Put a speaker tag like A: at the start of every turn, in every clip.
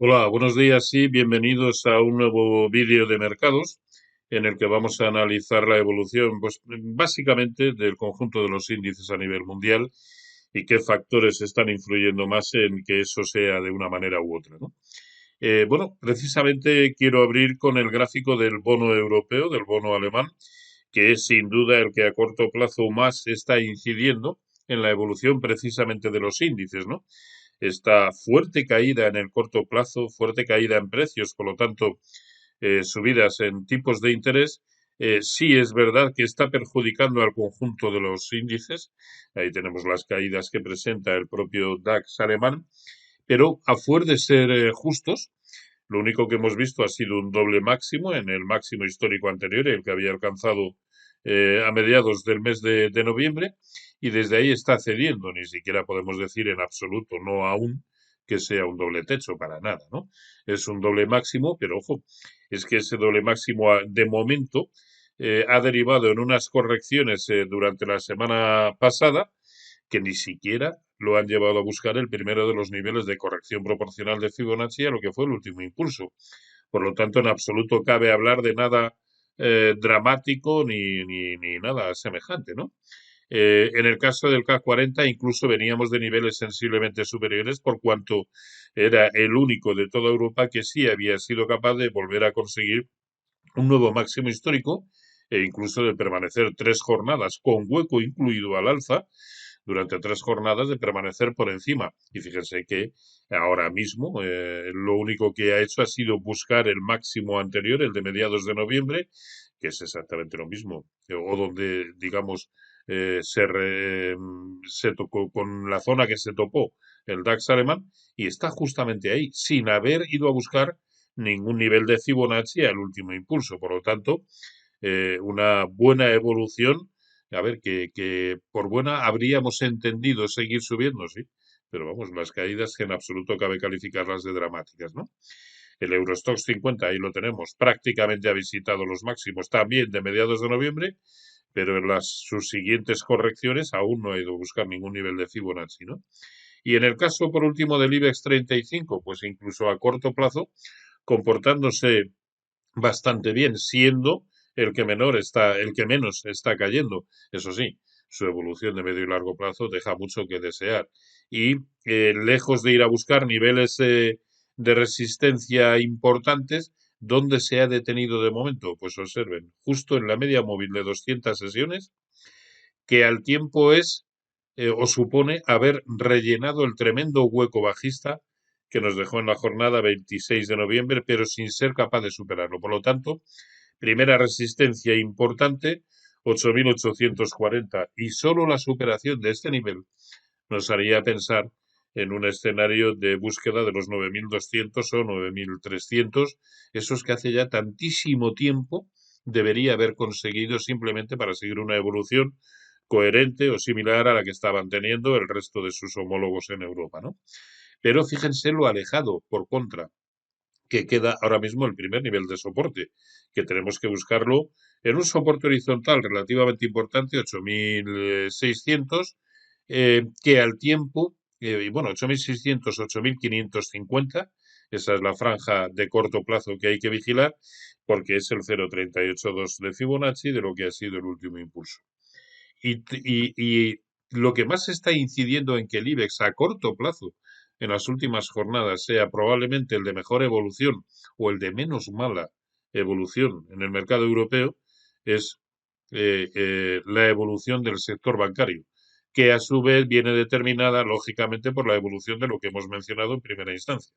A: Hola, buenos días y bienvenidos a un nuevo vídeo de mercados en el que vamos a analizar la evolución, pues básicamente del conjunto de los índices a nivel mundial y qué factores están influyendo más en que eso sea de una manera u otra, ¿no? Bueno, precisamente quiero abrir con el gráfico del bono europeo, del bono alemán, que es sin duda el que a corto plazo más está incidiendo en la evolución precisamente de los índices, ¿no? Esta fuerte caída en el corto plazo, fuerte caída en precios, por lo tanto, subidas en tipos de interés, sí es verdad que está perjudicando al conjunto de los índices. Ahí tenemos las caídas que presenta el propio DAX alemán, pero a fuer de ser justos, lo único que hemos visto ha sido un doble máximo en el máximo histórico anterior, el que había alcanzado a mediados del mes de noviembre, y desde ahí está cediendo. Ni siquiera podemos decir en absoluto, no aún, que sea un doble techo, para nada, ¿no? Es un doble máximo, pero ojo, es que ese doble máximo de momento ha derivado en unas correcciones durante la semana pasada que ni siquiera lo han llevado a buscar el primero de los niveles de corrección proporcional de Fibonacci a lo que fue el último impulso. Por lo tanto, en absoluto cabe hablar de nada dramático ni nada semejante, ¿no? En el caso del K40 incluso veníamos de niveles sensiblemente superiores por cuanto era el único de toda Europa que sí había sido capaz de volver a conseguir un nuevo máximo histórico e incluso de permanecer 3 jornadas con hueco incluido al alza durante 3 jornadas de permanecer por encima. Y fíjense que ahora mismo lo único que ha hecho ha sido buscar el máximo anterior, el de mediados de noviembre, que es exactamente lo mismo, o donde, digamos, se tocó con la zona que se topó el DAX alemán y está justamente ahí, sin haber ido a buscar ningún nivel de Fibonacci al último impulso. Por lo tanto, una buena evolución. A ver, que por buena habríamos entendido seguir subiendo, sí, pero vamos, las caídas que en absoluto cabe calificarlas de dramáticas, ¿no? El Eurostoxx 50, ahí lo tenemos, prácticamente ha visitado los máximos también de mediados de noviembre, pero en las sus siguientes correcciones aún no ha ido a buscar ningún nivel de Fibonacci, ¿no? Y en el caso, por último, del IBEX 35, pues incluso a corto plazo, comportándose bastante bien, siendo el que menos está cayendo. Eso sí, su evolución de medio y largo plazo deja mucho que desear. Y lejos de ir a buscar niveles de resistencia importantes, ¿dónde se ha detenido de momento? Pues observen, justo en la media móvil de 200 sesiones, que al tiempo es o supone haber rellenado el tremendo hueco bajista que nos dejó en la jornada 26 de noviembre, pero sin ser capaz de superarlo. Por lo tanto, primera resistencia importante, 8.840, y solo la superación de este nivel nos haría pensar en un escenario de búsqueda de los 9.200 o 9.300, esos que hace ya tantísimo tiempo debería haber conseguido simplemente para seguir una evolución coherente o similar a la que estaban teniendo el resto de sus homólogos en Europa, ¿no? Pero fíjense lo alejado, por contra, que queda ahora mismo el primer nivel de soporte, que tenemos que buscarlo en un soporte horizontal relativamente importante, 8.600, que al tiempo, bueno, 8.600, 8.550, esa es la franja de corto plazo que hay que vigilar, porque es el 0,382 de Fibonacci de lo que ha sido el último impulso. Y lo que más está incidiendo en que el IBEX a corto plazo en las últimas jornadas sea probablemente el de mejor evolución o el de menos mala evolución en el mercado europeo es la evolución del sector bancario, que a su vez viene determinada lógicamente por la evolución de lo que hemos mencionado en primera instancia,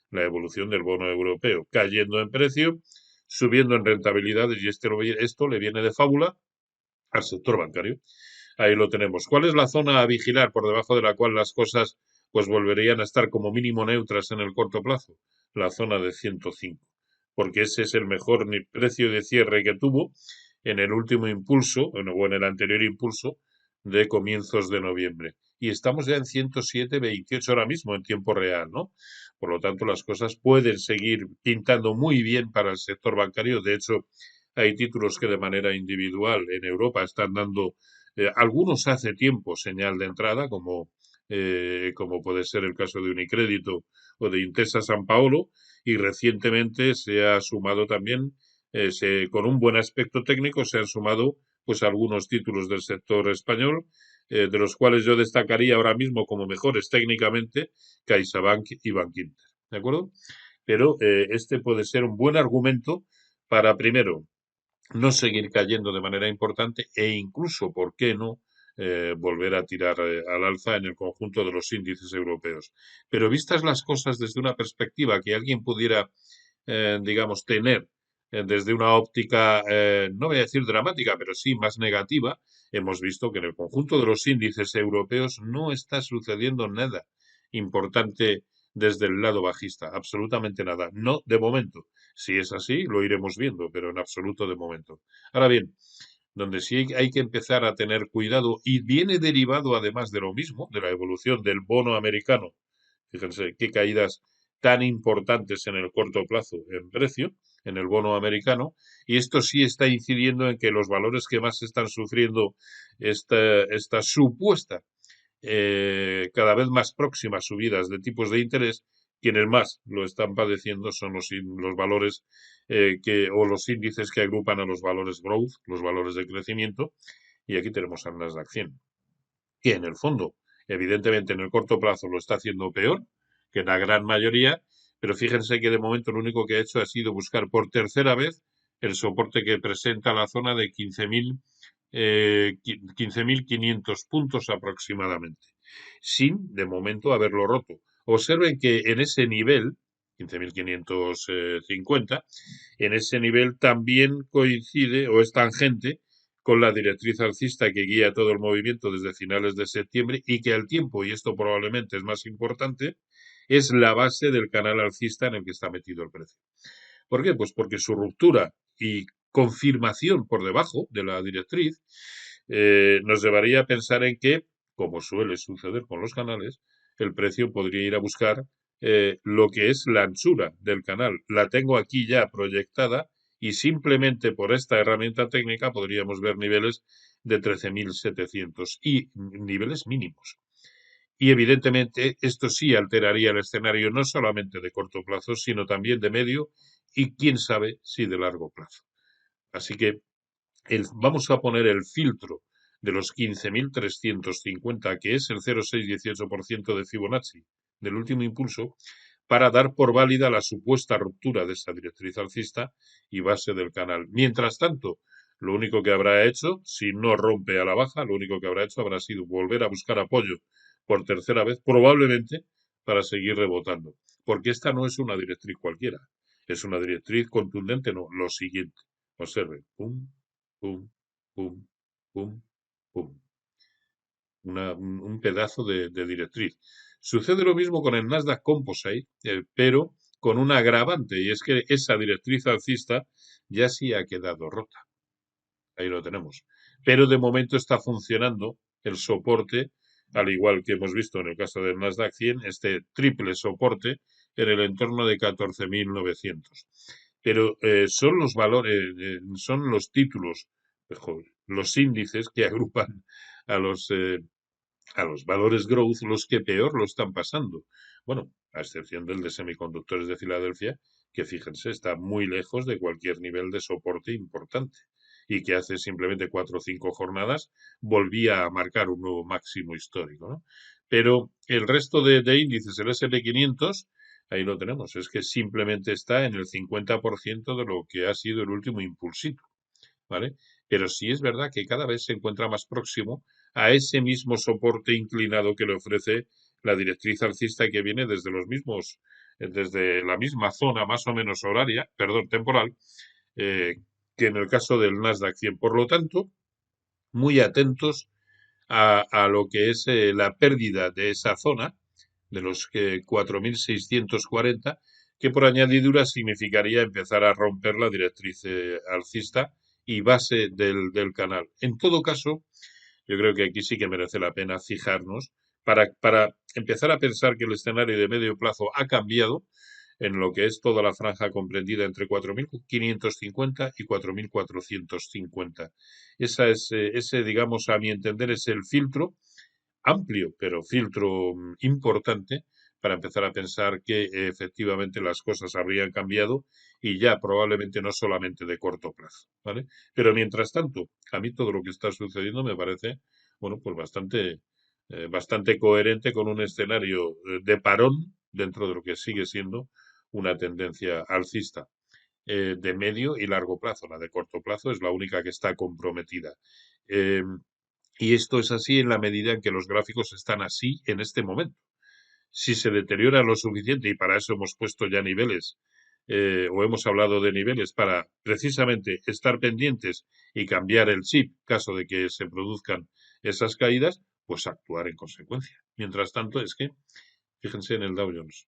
A: la evolución del bono europeo, cayendo en precio, subiendo en rentabilidades y esto le viene de fábula al sector bancario. Ahí lo tenemos. ¿Cuál es la zona a vigilar por debajo de la cual las cosas pues volverían a estar como mínimo neutras en el corto plazo? La zona de 105, porque ese es el mejor precio de cierre que tuvo en el último impulso, o en el anterior impulso de comienzos de noviembre. Y estamos ya en 107,28 ahora mismo en tiempo real, ¿no? Por lo tanto, las cosas pueden seguir pintando muy bien para el sector bancario. De hecho, hay títulos que de manera individual en Europa están dando algunos hace tiempo señal de entrada, como como puede ser el caso de Unicrédito o de Intesa San Paolo, y recientemente se ha sumado también, con un buen aspecto técnico, se han sumado pues algunos títulos del sector español, de los cuales yo destacaría ahora mismo como mejores técnicamente CaixaBank y Bankinter, ¿de acuerdo? Pero este puede ser un buen argumento para, primero, no seguir cayendo de manera importante e incluso, ¿por qué no?, volver a tirar al alza en el conjunto de los índices europeos. Pero vistas las cosas desde una perspectiva que alguien pudiera, digamos, tener desde una óptica, no voy a decir dramática, pero sí más negativa, hemos visto que en el conjunto de los índices europeos no está sucediendo nada importante desde el lado bajista, absolutamente nada. No, de momento. Si es así, lo iremos viendo, pero en absoluto de momento. Ahora bien, donde sí hay que empezar a tener cuidado y viene derivado además de lo mismo, de la evolución del bono americano. Fíjense qué caídas tan importantes en el corto plazo en precio, en el bono americano, y esto sí está incidiendo en que los valores que más están sufriendo esta supuesta cada vez más próximas subidas de tipos de interés, quienes más lo están padeciendo son los valores o los índices que agrupan a los valores growth, los valores de crecimiento, y aquí tenemos al Nasdaq 100, que en el fondo, evidentemente en el corto plazo lo está haciendo peor que la gran mayoría, pero fíjense que de momento lo único que ha hecho ha sido buscar por tercera vez el soporte que presenta la zona de 15.500 puntos aproximadamente, sin de momento haberlo roto. Observen que en ese nivel, 15.550, en ese nivel también coincide o es tangente con la directriz alcista que guía todo el movimiento desde finales de septiembre y que al tiempo, y esto probablemente es más importante, es la base del canal alcista en el que está metido el precio. ¿Por qué? Pues porque su ruptura y confirmación por debajo de la directriz nos llevaría a pensar en que, como suele suceder con los canales, el precio podría ir a buscar lo que es la anchura del canal. La tengo aquí ya proyectada y simplemente por esta herramienta técnica podríamos ver niveles de 13.700 y niveles mínimos. Y evidentemente esto sí alteraría el escenario no solamente de corto plazo, sino también de medio y quién sabe si de largo plazo. Así que vamos a poner el filtro de los 15.350, que es el 0,618% de Fibonacci del último impulso, para dar por válida la supuesta ruptura de esa directriz alcista y base del canal. Mientras tanto, lo único que habrá hecho, si no rompe a la baja, lo único que habrá hecho habrá sido volver a buscar apoyo por tercera vez, probablemente para seguir rebotando. Porque esta no es una directriz cualquiera, es una directriz contundente, no, lo siguiente. Observen, pum, pum, pum, pum, pum. Un pedazo de directriz. Sucede lo mismo con el Nasdaq Composite, pero con un agravante, y es que esa directriz alcista ya sí ha quedado rota. Ahí lo tenemos. Pero de momento está funcionando el soporte, al igual que hemos visto en el caso del Nasdaq 100, este triple soporte en el entorno de 14.900. Pero son los valores, son los títulos, mejor, los índices que agrupan a los valores growth los que peor lo están pasando. Bueno, a excepción del de semiconductores de Filadelfia, que fíjense, está muy lejos de cualquier nivel de soporte importante y que hace simplemente 4 o 5 jornadas volvía a marcar un nuevo máximo histórico, ¿no? Pero el resto de índices, el S&P 500, ahí lo tenemos, es que simplemente está en el 50% de lo que ha sido el último impulsito, ¿vale? Pero sí es verdad que cada vez se encuentra más próximo a ese mismo soporte inclinado que le ofrece la directriz alcista que viene desde desde la misma zona más o menos horaria, perdón, temporal, eh, que en el caso del Nasdaq 100. Por lo tanto, muy atentos a lo que es la pérdida de esa zona, de los 4.640, que por añadidura significaría empezar a romper la directriz alcista y base del canal. En todo caso, yo creo que aquí sí que merece la pena fijarnos para empezar a pensar que el escenario de medio plazo ha cambiado en lo que es toda la franja comprendida entre 4.550 y 4.450. Ese, digamos, a mi entender, es el filtro amplio, pero filtro importante para empezar a pensar que efectivamente las cosas habrían cambiado y ya probablemente no solamente de corto plazo, ¿vale? Pero mientras tanto, a mí todo lo que está sucediendo me parece, bueno, pues bastante coherente con un escenario de parón dentro de lo que sigue siendo una tendencia alcista de medio y largo plazo. La de corto plazo es la única que está comprometida. Eh, y esto es así en la medida en que los gráficos están así en este momento. Si se deteriora lo suficiente, y para eso hemos puesto ya niveles, o hemos hablado de niveles, para precisamente estar pendientes y cambiar el chip, caso de que se produzcan esas caídas, pues actuar en consecuencia. Mientras tanto, es que, fíjense en el Dow Jones,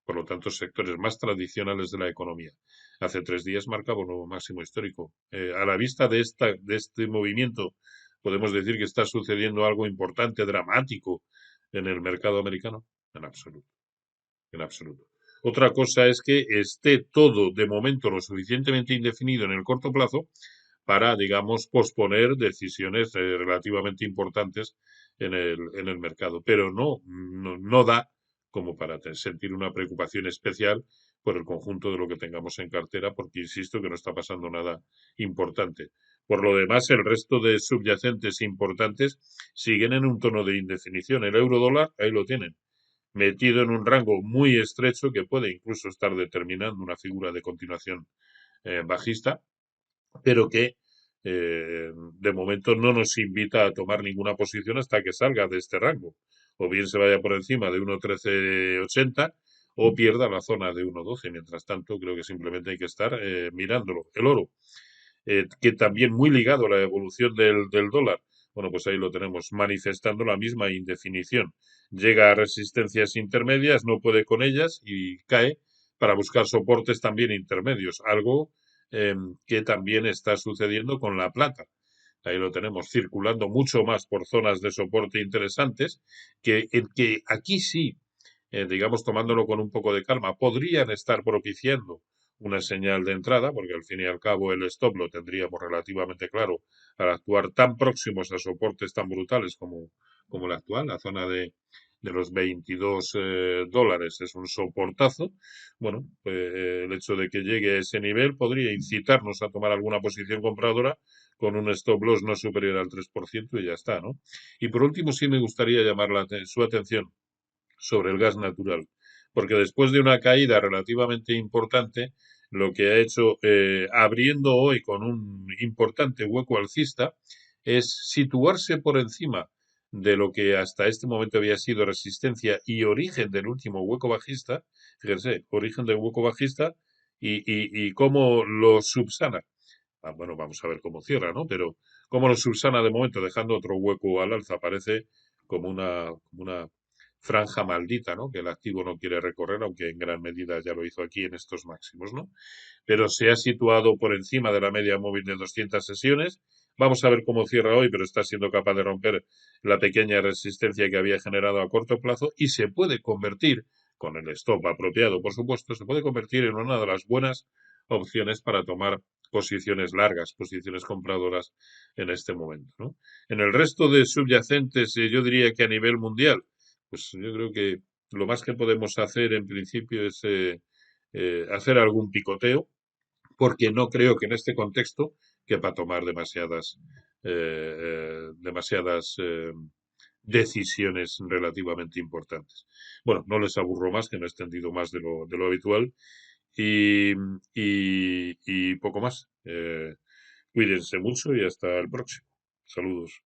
A: por lo tanto, sectores más tradicionales de la economía. Hace 3 días marcaba un nuevo máximo histórico. A la vista de este movimiento, podemos decir que está sucediendo algo importante, dramático en el mercado americano. En absoluto, en absoluto. Otra cosa es que esté todo de momento lo suficientemente indefinido en el corto plazo para, digamos, posponer decisiones relativamente importantes en el mercado. Pero no da como para sentir una preocupación especial por el conjunto de lo que tengamos en cartera, porque insisto que no está pasando nada importante. Por lo demás, el resto de subyacentes importantes siguen en un tono de indefinición. El euro dólar, ahí lo tienen, metido en un rango muy estrecho que puede incluso estar determinando una figura de continuación bajista, pero que de momento no nos invita a tomar ninguna posición hasta que salga de este rango. O bien se vaya por encima de 1,1380 o pierda la zona de 1,12. Mientras tanto, creo que simplemente hay que estar mirándolo. El oro, que también muy ligado a la evolución del dólar, bueno, pues ahí lo tenemos, manifestando la misma indefinición. Llega a resistencias intermedias, no puede con ellas y cae para buscar soportes también intermedios, algo que también está sucediendo con la plata. Ahí lo tenemos circulando mucho más por zonas de soporte interesantes, que aquí sí, digamos, tomándolo con un poco de calma, podrían estar propiciando una señal de entrada, porque al fin y al cabo el stop lo tendríamos relativamente claro al actuar tan próximos a soportes tan brutales como el actual, la zona de los 22 dólares es un soportazo. Bueno, el hecho de que llegue a ese nivel podría incitarnos a tomar alguna posición compradora con un stop loss no superior al 3% y ya está, ¿no? Y por último, sí me gustaría llamar su atención sobre el gas natural, porque después de una caída relativamente importante, lo que ha hecho, abriendo hoy con un importante hueco alcista, es situarse por encima de lo que hasta este momento había sido resistencia y origen del último hueco bajista, fíjense, origen del hueco bajista y cómo lo subsana. Bueno, vamos a ver cómo cierra, ¿no? Pero cómo lo subsana de momento, dejando otro hueco al alza, parece como una franja maldita, ¿no? Que el activo no quiere recorrer, aunque en gran medida ya lo hizo aquí en estos máximos, ¿no? Pero se ha situado por encima de la media móvil de 200 sesiones. Vamos a ver cómo cierra hoy, pero está siendo capaz de romper la pequeña resistencia que había generado a corto plazo y se puede convertir, con el stop apropiado, por supuesto, se puede convertir en una de las buenas opciones para tomar posiciones largas, posiciones compradoras en este momento, ¿no? En el resto de subyacentes, yo diría que a nivel mundial, pues yo creo que lo más que podemos hacer en principio es hacer algún picoteo, porque no creo que en este contexto quepa tomar demasiadas decisiones relativamente importantes. Bueno, no les aburro más, que no he extendido más de lo habitual y poco más. Cuídense mucho y hasta el próximo. Saludos.